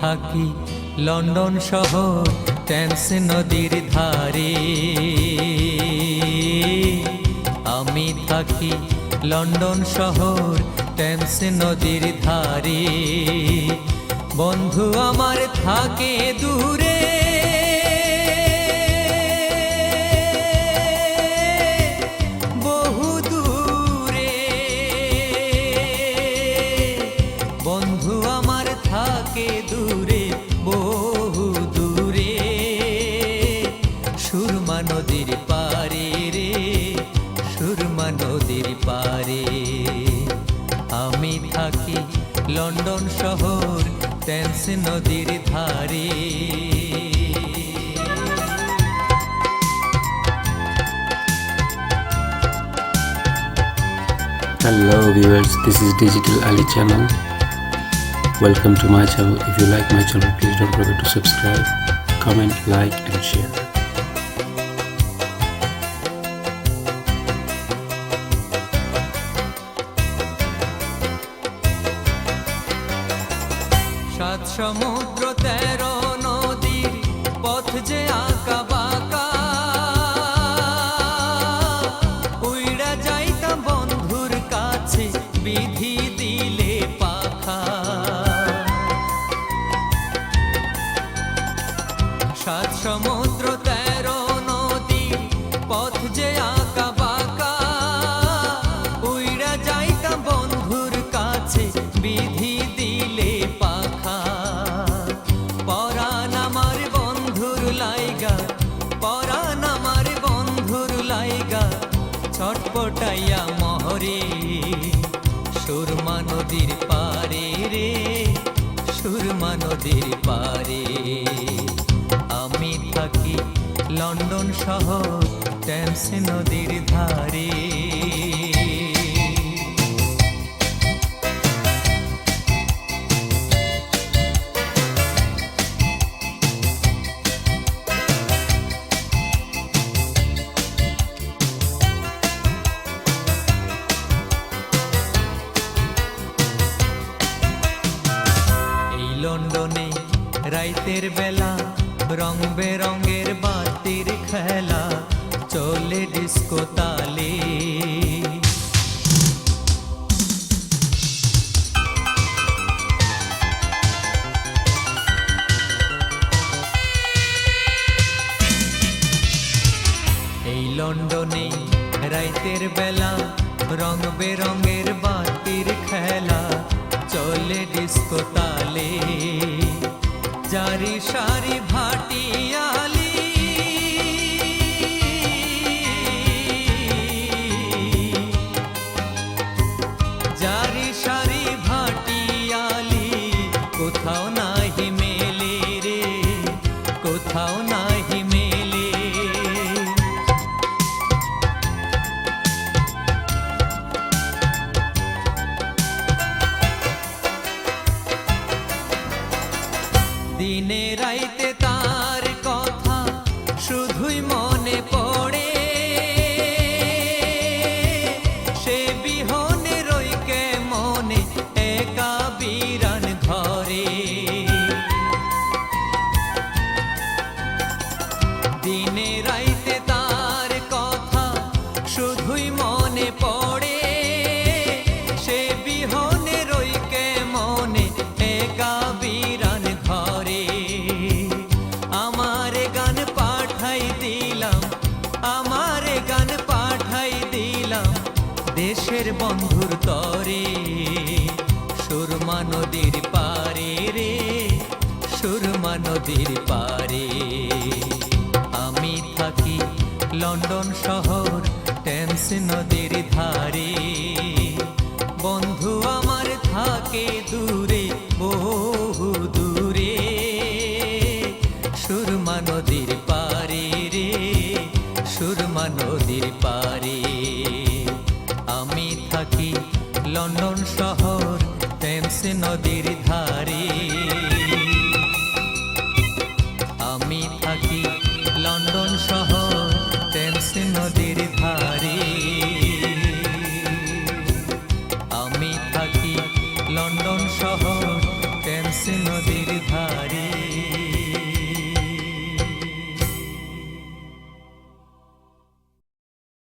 থাকি লন্ডন শহর টেমস নদীর ধারে। আমি থাকি লন্ডন শহর টেমস নদীর ধারে। বন্ধু আমার থাকে দূরে, বহু দূরে। বন্ধু আমার থাকে দূরে, বহু দূরে। সুরমা নদীর পারে রে, সুরমা নদীর পারে। আমি থাকি লন্ডন শহর টেমস নদীর ধারে। Hello viewers, this is Digital Ali channel. Welcome to my channel. If you like my channel, please don't forget to subscribe, comment, like and share. সাত সমুদ্র 13 নদীর পথ যে আঁকা বাঁকা। উইড়া যাইতাম বন্ধুর কাছে, বিধি দিলে পাখা। সাত সমুদ্র 13 নদীর পথ যে আঁকা বাঁকা। উইড়া যাইতাম বন্ধুর কাছে, বিধি দিলে পাখা। পরাণ আমার বন্ধুর লাইগা, পরাণ আমার বন্ধুর লাইগা ছটপটাইয়া মহরে। সুরমা নদীর পারে রে, সুরমা নদীর পারে। আমি থাকি লন্ডন শহর টেমস নদীর ধারে। লন্ডনে রাইতের বেলা রং বেরঙের বাতির খেলা চলে ডিস্কো তালে। এই লন্ডনে রাইতের বেলা রং বেরঙের বাতির খেলা চলে ডিস্কো তালে। জারি সারি ভাটিয়ালি, জারি সারি ভাটিয়ালি কোথাও নাহি মেলে রে, কোথাও নাহি মেলে। দিনে রাইতে তার কথা শুধুই মনে পড়ে। সে বিহনে রইকে মনে একা বিরান ঘরে। দিনে রাইতে তার কথা শুধুই মনে পড়ে। সে বিহনে রইকে মনে একা বিরান ঘরে। আমার গান পাঠাই দিলাম, আমার গান পাঠাই দিলাম দেশের বন্ধুর তরে। সুরমা নদীর পারে রে, সুরমা নদীর পারে। আমি থাকি লন্ডন শহর টেমস নদীর ধারে। বন্ধু আমার থাকে দূরে, বহু দূরে। সুরমা নদীর পারে রে, সুরমা নদীর পারে। আমি থাকি লন্ডন শহর টেমস নদীর ধারে। আমি থাকি লন্ডন শহর টেমস নদীর